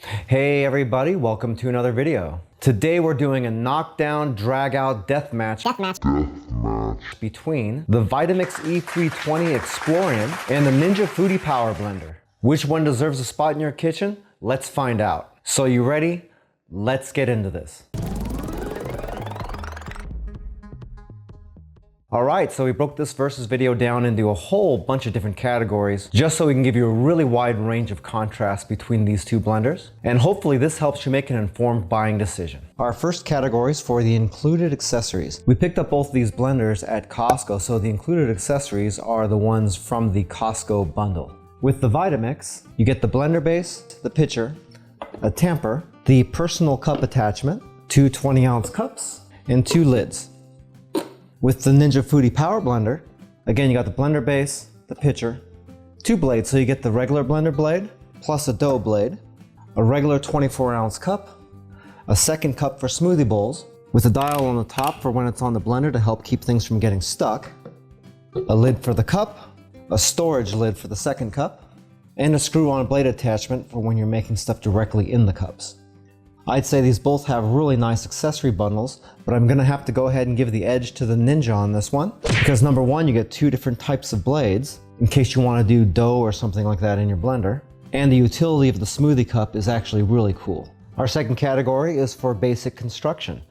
Hey everybody, welcome to another video. Today we're doing a knockdown, drag-out deathmatch between the Vitamix E320 Explorian and the Ninja Foodi Power Blender. Which one deserves a spot in your kitchen? Let's find out. So you ready? Let's get into this. Alright, so we broke this versus video down into a whole bunch of different categories just so we can give you a really wide range of contrast between these two blenders. And hopefully this helps you make an informed buying decision. Our first category is for the included accessories. We picked up both these blenders at Costco, so the included accessories are the ones from the Costco bundle. With the Vitamix, you get the blender base, the pitcher, a tamper, the personal cup attachment, two 20-ounce cups, and two lids. With the Ninja Foodi Power Blender, again you got the blender base, the pitcher, two blades, so you get the regular blender blade, plus a dough blade, a regular 24-ounce cup, a second cup for smoothie bowls, with a dial on the top for when it's on the blender to help keep things from getting stuck, a lid for the cup, a storage lid for the second cup, and a screw-on blade attachment for when you're making stuff directly in the cups. I'd say these both have really nice accessory bundles, but I'm gonna have to go ahead and give the edge to the Ninja on this one, because number one, you get two different types of blades, in case you wanna do dough or something like that in your blender, and the utility of the smoothie cup is actually really cool. Our second category is for basic construction.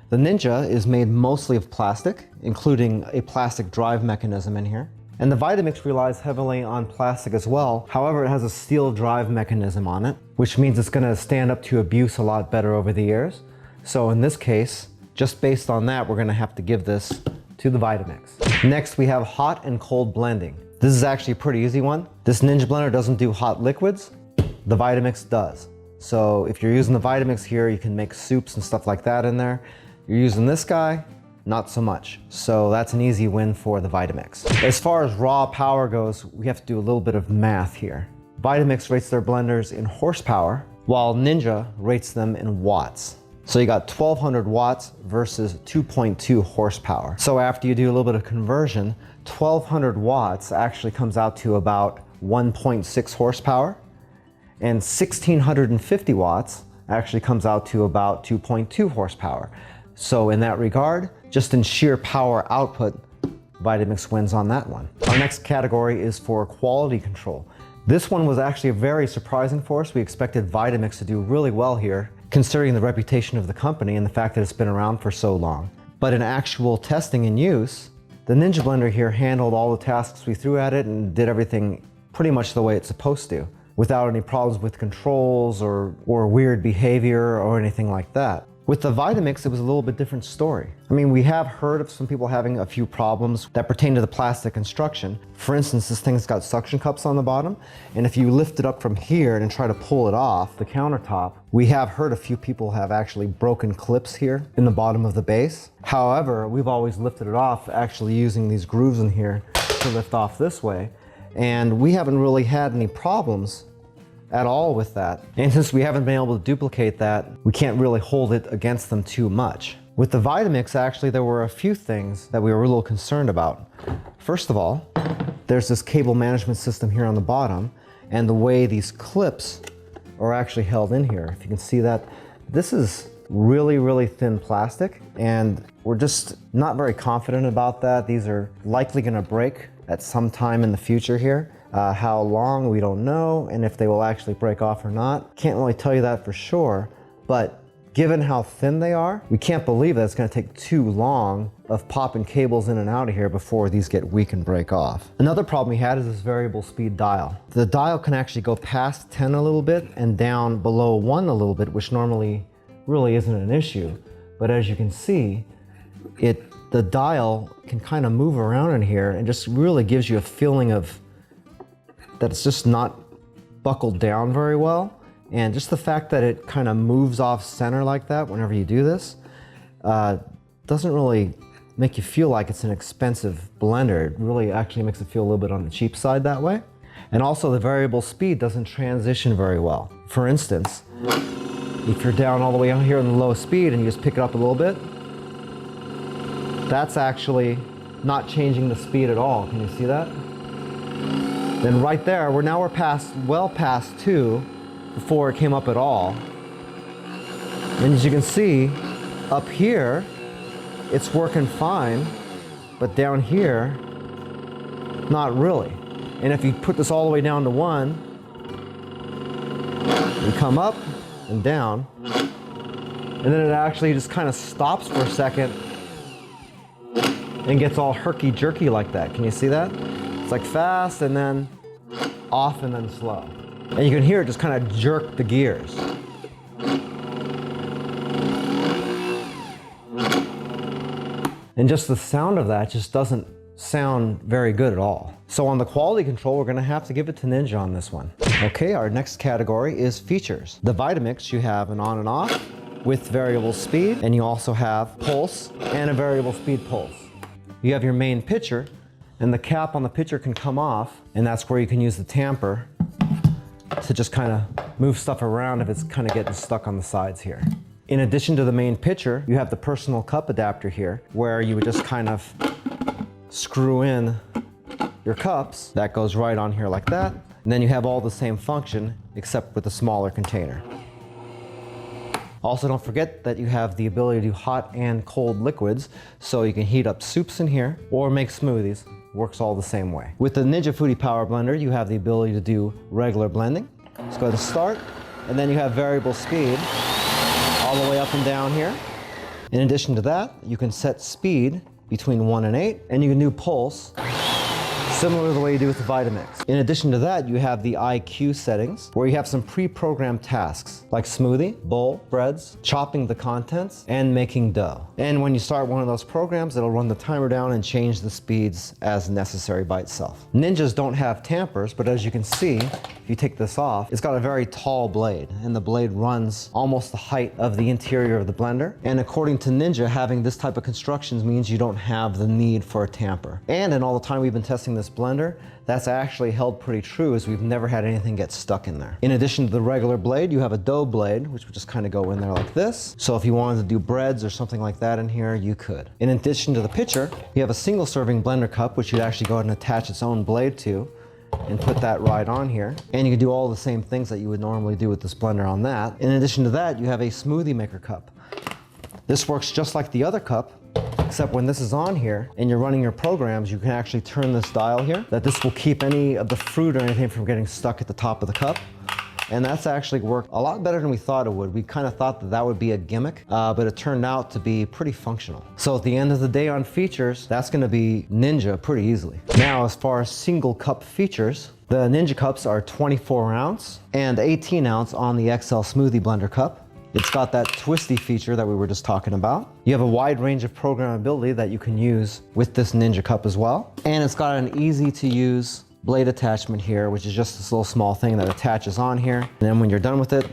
The Ninja is made mostly of plastic, including a plastic drive mechanism in here. And the Vitamix relies heavily on plastic as well. However, it has a steel drive mechanism on it, which means it's gonna stand up to abuse a lot better over the years. So in this case, just based on that, we're gonna have to give this to the Vitamix. Next, we have hot and cold blending. This is actually a pretty easy one. This Ninja blender doesn't do hot liquids. The Vitamix does. So if you're using the Vitamix here, you can make soups and stuff like that in there. You're using this guy, not so much. So that's an easy win for the Vitamix. As far as raw power goes, we have to do a little bit of math here. Vitamix rates their blenders in horsepower, while Ninja rates them in watts. So you got 1200 watts versus 2.2 horsepower. So after you do a little bit of conversion, 1200 watts actually comes out to about 1.6 horsepower, and 1650 watts actually comes out to about 2.2 horsepower. So in that regard, just in sheer power output, Vitamix wins on that one. Our next category is for quality control. This one was actually very surprising for us. We expected Vitamix to do really well here, considering the reputation of the company and the fact that it's been around for so long. But in actual testing and use, the Ninja blender here handled all the tasks we threw at it and did everything pretty much the way it's supposed to, without any problems with controls or weird behavior or anything like that. With the Vitamix, it was a little bit different story. I mean, we have heard of some people having a few problems that pertain to the plastic construction. For instance, this thing's got suction cups on the bottom, and if you lift it up from here and try to pull it off the countertop, we have heard a few people have actually broken clips here in the bottom of the base. However, we've always lifted it off actually using these grooves in here to lift off this way, and we haven't really had any problems at all with that. And since we haven't been able to duplicate that, we can't really hold it against them too much. With the Vitamix, actually, there were a few things that we were a little concerned about. First of all, there's this cable management system here on the bottom, and the way these clips are actually held in here. If you can see that, this is really, really thin plastic, and we're just not very confident about that. These are likely gonna break at some time in the future here. How long, we don't know, and if they will actually break off or not. Can't really tell you that for sure, but given how thin they are, we can't believe that it's gonna take too long of popping cables in and out of here before these get weak and break off. Another problem we had is this variable speed dial. The dial can actually go past 10 a little bit and down below 1 a little bit, which normally really isn't an issue. But as you can see, the dial can kind of move around in here and just really gives you a feeling of that it's just not buckled down very well. And just the fact that it kind of moves off center like that whenever you do this doesn't really make you feel like it's an expensive blender. It really actually makes it feel a little bit on the cheap side that way. And also the variable speed doesn't transition very well. For instance, if you're down all the way out here on the low speed and you just pick it up a little bit, that's actually not changing the speed at all. Can you see that? Then right there, we're past, well past 2, before it came up at all. And as you can see, up here, it's working fine, but down here, not really. And if you put this all the way down to 1, you come up and down, and then it actually just kind of stops for a second and gets all herky-jerky like that. Can you see that? It's like fast and then off and then slow. And you can hear it just kind of jerk the gears. And just the sound of that just doesn't sound very good at all. So on the quality control, we're gonna have to give it to Ninja on this one. Okay, our next category is features. The Vitamix, you have an on and off with variable speed, and you also have pulse and a variable speed pulse. You have your main pitcher, and the cap on the pitcher can come off, and that's where you can use the tamper to just kind of move stuff around if it's kind of getting stuck on the sides here. In addition to the main pitcher, you have the personal cup adapter here, where you would just kind of screw in your cups. That goes right on here like that. And then you have all the same function, except with a smaller container. Also, don't forget that you have the ability to do hot and cold liquids, so you can heat up soups in here or make smoothies. Works all the same way. With the Ninja Foodi Power Blender, you have the ability to do regular blending. Let's go to start, and then you have variable speed all the way up and down here. In addition to that, you can set speed between 1 and 8, and you can do pulse, similar to the way you do with the Vitamix. In addition to that, you have the IQ settings, where you have some pre-programmed tasks, like smoothie, bowl, breads, chopping the contents, and making dough. And when you start one of those programs, it'll run the timer down and change the speeds as necessary by itself. Ninjas don't have tampers, but as you can see, if you take this off, it's got a very tall blade, and the blade runs almost the height of the interior of the blender. And according to Ninja, having this type of constructions means you don't have the need for a tamper. And in all the time we've been testing this blender, that's actually held pretty true, as we've never had anything get stuck in there. In addition to the regular blade, you have a dough blade, which would just kind of go in there like this. So if you wanted to do breads or something like that in here, you could. In addition to the pitcher, you have a single serving blender cup, which you'd actually go ahead and attach its own blade to and put that right on here. And you can do all the same things that you would normally do with this blender on that. In addition to that, you have a smoothie maker cup. This works just like the other cup, except when this is on here and you're running your programs, you can actually turn this dial here, that this will keep any of the fruit or anything from getting stuck at the top of the cup. And that's actually worked a lot better than we thought it would. We kind of thought that that would be a gimmick, but it turned out to be pretty functional. So at the end of the day on features, that's gonna be Ninja pretty easily. Now, as far as single cup features, the Ninja cups are 24 ounce and 18 ounce on the XL Smoothie Blender cup. It's got that twisty feature that we were just talking about. You have a wide range of programmability that you can use with this Ninja cup as well. And it's got an easy to use blade attachment here, which is just this little small thing that attaches on here. And then when you're done with it,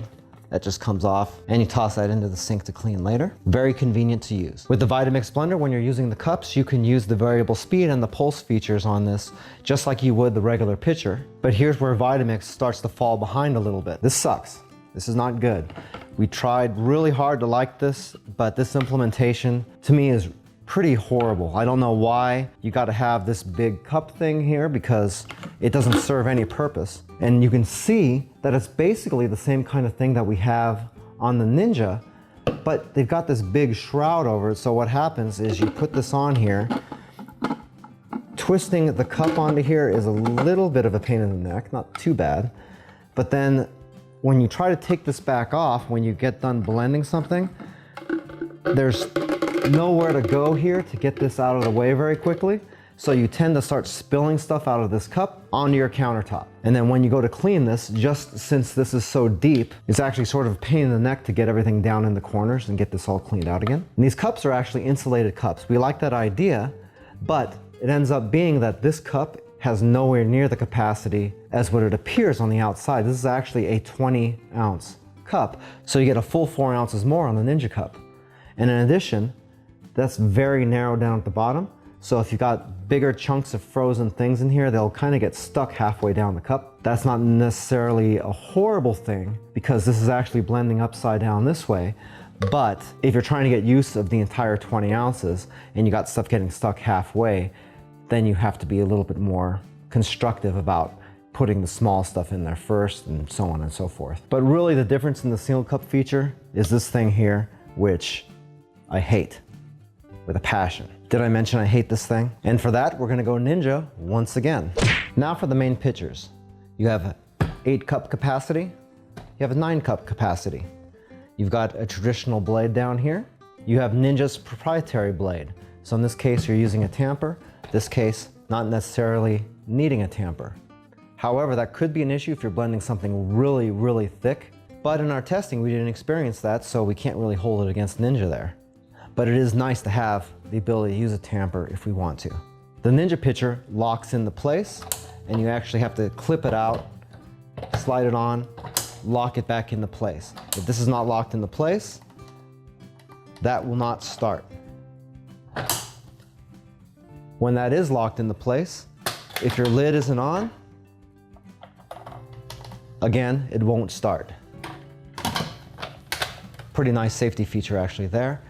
that just comes off and you toss that into the sink to clean later. Very convenient to use. With the Vitamix blender, when you're using the cups, you can use the variable speed and the pulse features on this, just like you would the regular pitcher. But here's where Vitamix starts to fall behind a little bit. This sucks. This is not good. We tried really hard to like this, but this implementation to me is pretty horrible. I don't know why you got to have this big cup thing here, because it doesn't serve any purpose. And you can see that it's basically the same kind of thing that we have on the Ninja, but they've got this big shroud over it. So what happens is you put this on here. Twisting the cup onto here is a little bit of a pain in the neck, not too bad. But then when you try to take this back off, when you get done blending something, there's nowhere to go here to get this out of the way very quickly. So you tend to start spilling stuff out of this cup onto your countertop. And then when you go to clean this, just since this is so deep, it's actually sort of a pain in the neck to get everything down in the corners and get this all cleaned out again. And these cups are actually insulated cups. We like that idea, but it ends up being that this cup has nowhere near the capacity as what it appears on the outside. This is actually a 20 ounce cup. So you get a full 4 ounces more on the Ninja cup. And in addition, that's very narrow down at the bottom. So if you've got bigger chunks of frozen things in here, they'll kind of get stuck halfway down the cup. That's not necessarily a horrible thing, because this is actually blending upside down this way. But if you're trying to get use of the entire 20 ounces and you got stuff getting stuck halfway, then you have to be a little bit more constructive about putting the small stuff in there first and so on and so forth. But really the difference in the single cup feature is this thing here, which I hate with a passion. Did I mention I hate this thing? And for that, we're gonna go Ninja once again. Now for the main pitchers. You have 8 cup capacity, you have a 9 cup capacity. You've got a traditional blade down here. You have Ninja's proprietary blade. So in this case, you're using a tamper. This case, not necessarily needing a tamper. However, that could be an issue if you're blending something really, really thick. But in our testing, we didn't experience that, so we can't really hold it against Ninja there. But it is nice to have the ability to use a tamper if we want to. The Ninja pitcher locks into place, and you actually have to clip it out, slide it on, lock it back into place. If this is not locked into place, that will not start. When that is locked into place, if your lid isn't on, again, it won't start. Pretty nice safety feature actually there.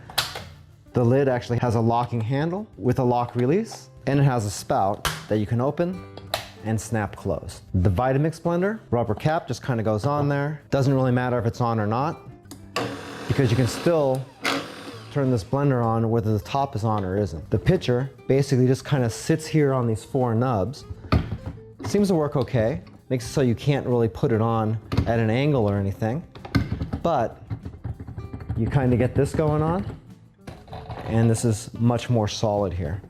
The lid actually has a locking handle with a lock release, and it has a spout that you can open and snap closed. The Vitamix blender, rubber cap just kind of goes on there. Doesn't really matter if it's on or not, because you can still turn this blender on whether the top is on or isn't. The pitcher basically just kind of sits here on these 4 nubs. Seems to work okay. Makes it so you can't really put it on at an angle or anything, but you kind of get this going on, and this is much more solid here.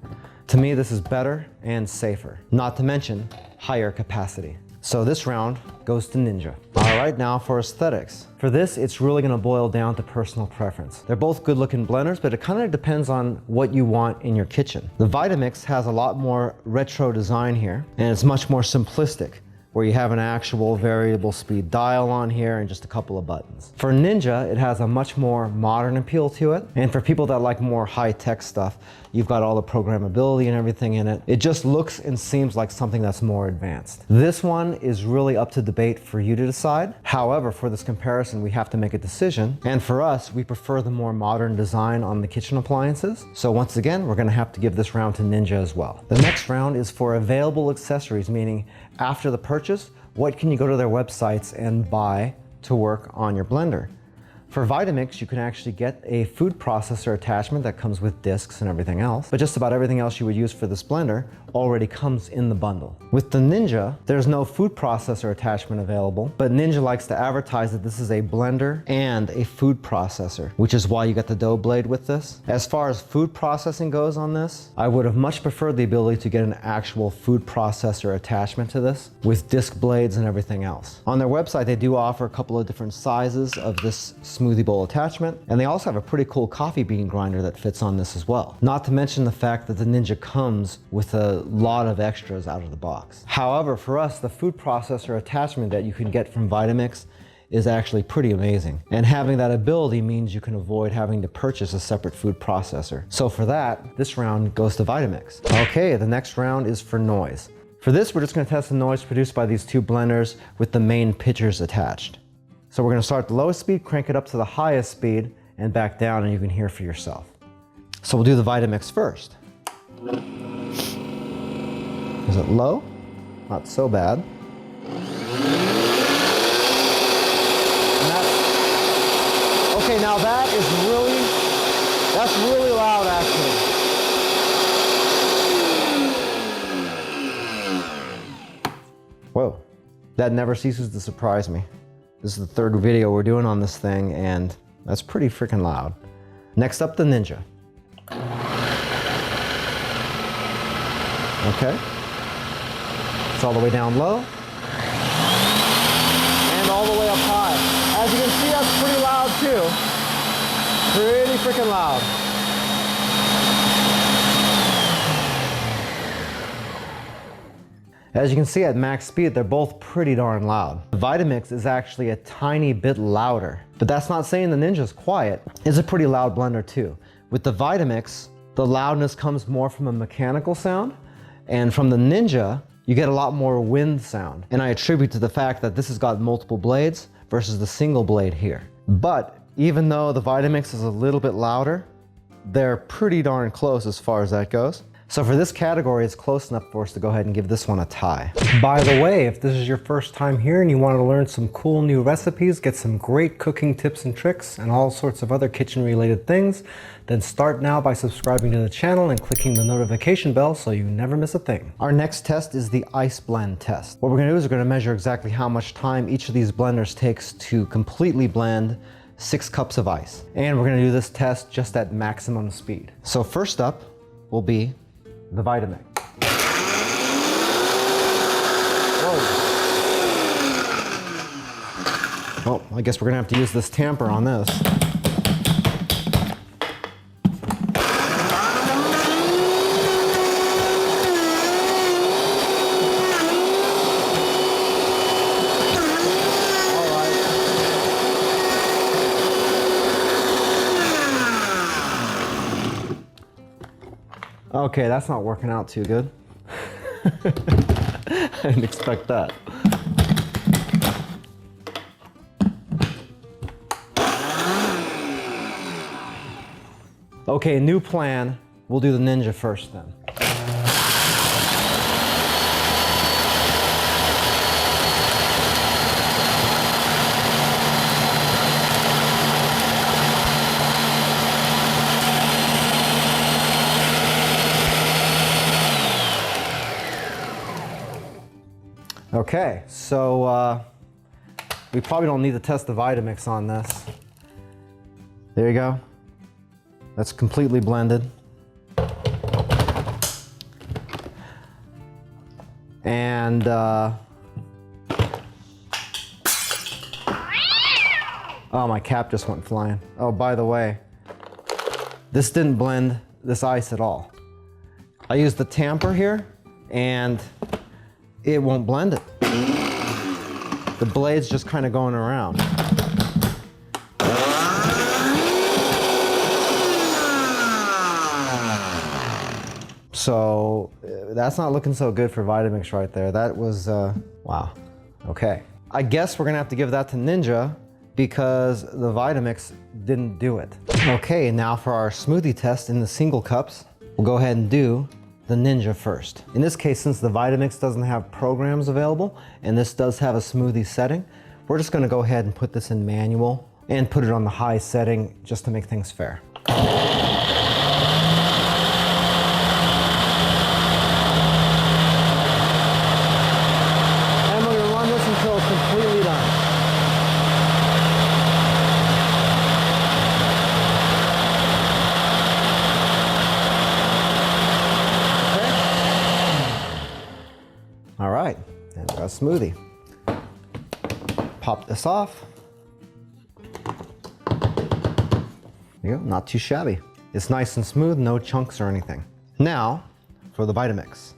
To me, this is better and safer, not to mention higher capacity. So this round goes to Ninja. All right, now for aesthetics. For this, it's really gonna boil down to personal preference. They're both good looking blenders, but it kind of depends on what you want in your kitchen. The Vitamix has a lot more retro design here, and it's much more simplistic, where you have an actual variable speed dial on here and just a couple of buttons. For Ninja, it has a much more modern appeal to it. And for people that like more high-tech stuff, you've got all the programmability and everything in it. It just looks and seems like something that's more advanced. This one is really up to debate for you to decide. However, for this comparison, we have to make a decision. And for us, we prefer the more modern design on the kitchen appliances. So once again, we're gonna have to give this round to Ninja as well. The next round is for available accessories, meaning after the purchase, what can you go to their websites and buy to work on your blender? For Vitamix, you can actually get a food processor attachment that comes with discs and everything else, but just about everything else you would use for this blender already comes in the bundle. With the Ninja, there's no food processor attachment available, but Ninja likes to advertise that this is a blender and a food processor, which is why you got the dough blade with this. As far as food processing goes on this, I would have much preferred the ability to get an actual food processor attachment to this with disc blades and everything else. On their website, they do offer a couple of different sizes of this smoothie bowl attachment, and they also have a pretty cool coffee bean grinder that fits on this as well. Not to mention the fact that the Ninja comes with a lot of extras out of the box. However, for us, the food processor attachment that you can get from Vitamix is actually pretty amazing. And having that ability means you can avoid having to purchase a separate food processor. So for that, this round goes to Vitamix. Okay, the next round is for noise. For this, we're just gonna test the noise produced by these 2 blenders with the main pitchers attached. So we're gonna start at the lowest speed, crank it up to the highest speed, and back down, and you can hear for yourself. So we'll do the Vitamix first. Is it low? Not so bad. Okay, now that's really loud actually. Whoa, that never ceases to surprise me. This is the 3rd video we're doing on this thing, and that's pretty freaking loud. Next up, the Ninja. Okay. It's all the way down low. And all the way up high. As you can see, that's pretty loud too. Pretty freaking loud. As you can see at max speed, they're both pretty darn loud. The Vitamix is actually a tiny bit louder, but that's not saying the Ninja's quiet. It's a pretty loud blender too. With the Vitamix, the loudness comes more from a mechanical sound, and from the Ninja, you get a lot more wind sound. And I attribute to the fact that this has got multiple blades versus the single blade here. But even though the Vitamix is a little bit louder, they're pretty darn close as far as that goes. So for this category, it's close enough for us to go ahead and give this one a tie. By the way, if this is your first time here and you want to learn some cool new recipes, get some great cooking tips and tricks, and all sorts of other kitchen related things, then start now by subscribing to the channel and clicking the notification bell so you never miss a thing. Our next test is the ice blend test. What we're going to do is we're going to measure exactly how much time each of these blenders takes to completely blend 6 cups of ice. And we're going to do this test just at maximum speed. So first up will be the Vitamix. Whoa. Well, I guess we're gonna have to use this tamper on this. Okay, that's not working out too good. I didn't expect that. Okay, new plan. We'll do the Ninja first then. Okay, so we probably don't need to test the Vitamix on this. There you go. That's completely blended. And oh, my cap just went flying. Oh, by the way, this didn't blend this ice at all. I used the tamper here and it won't blend it. The blade's just kind of going around. So that's not looking so good for Vitamix right there. That was, wow. Okay. I guess we're gonna have to give that to Ninja because the Vitamix didn't do it. Okay, now for our smoothie test in the single cups, we'll go ahead and do the Ninja first. In this case, since the Vitamix doesn't have programs available and this does have a smoothie setting, we're just gonna go ahead and put this in manual and put it on the high setting just to make things fair. And we're gonna run this until it's completely done. All right, and we got a smoothie. Pop this off. There you go, not too shabby. It's nice and smooth, no chunks or anything. Now, for the Vitamix.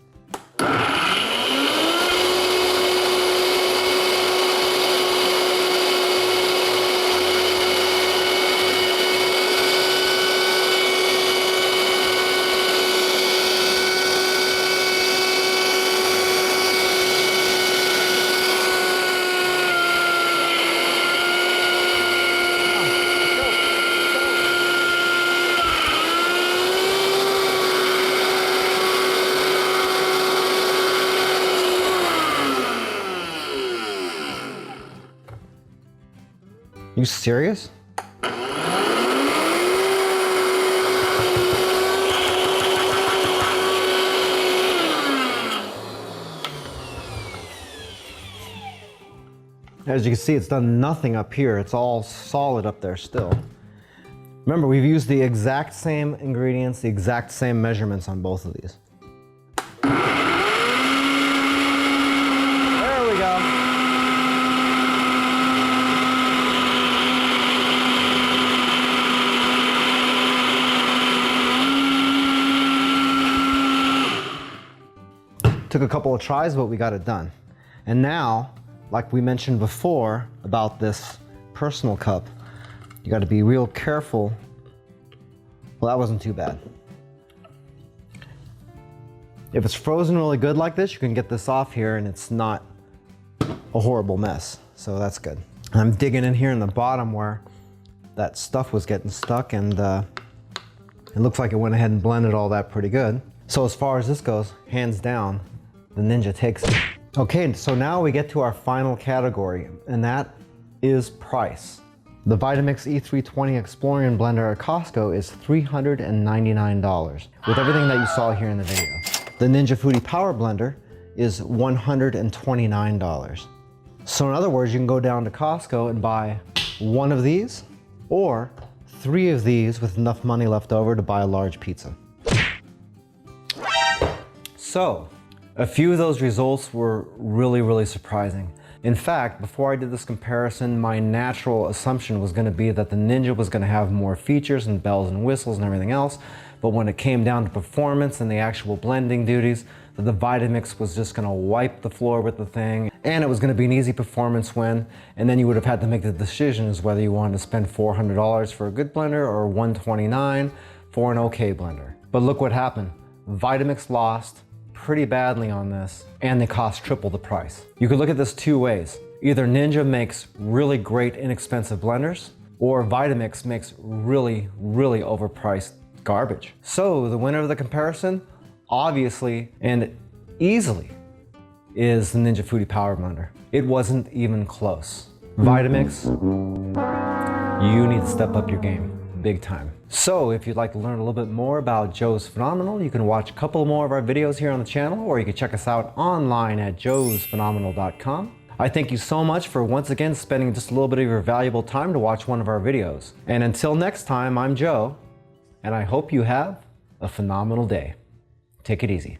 You serious? As you can see, it's done nothing up here. It's all solid up there still. Remember, we've used the exact same ingredients, the exact same measurements on both of these. There we go. Took a couple of tries, but we got it done. And now, like we mentioned before about this personal cup, you got to be real careful. Well, that wasn't too bad. If it's frozen really good like this, you can get this off here and it's not a horrible mess. So that's good. And I'm digging in here in the bottom where that stuff was getting stuck, and it looks like it went ahead and blended all that pretty good. So as far as this goes, hands down, the Ninja takes it. Okay, so now we get to our final category, and that is price. The Vitamix E320 Explorian Blender at Costco is $399, with everything that you saw here in the video. The Ninja Foodi Power Blender is $129. So in other words, you can go down to Costco and buy one of these, or 3 of these with enough money left over to buy a large pizza. So, a few of those results were really surprising. In fact, before I did this comparison, my natural assumption was going to be that the Ninja was going to have more features and bells and whistles and everything else, but when it came down to performance and the actual blending duties, that the Vitamix was just going to wipe the floor with the thing, and it was going to be an easy performance win, and then you would have had to make the decision as whether you wanted to spend $400 for a good blender or $129 for an okay blender. But look what happened. Vitamix lost pretty badly on this, and they cost triple the price. You could look at this 2 ways. Either Ninja makes really great inexpensive blenders, or Vitamix makes really overpriced garbage. So the winner of the comparison, obviously and easily, is the Ninja Foodi Power Blender. It wasn't even close. Vitamix, you need to step up your game big time. So if you'd like to learn a little bit more about Joe's Phenomenal, you can watch a couple more of our videos here on the channel, or you can check us out online at joesphenomenal.com. I thank you so much for once again spending just a little bit of your valuable time to watch one of our videos. And until next time, I'm Joe, and I hope you have a phenomenal day. Take it easy.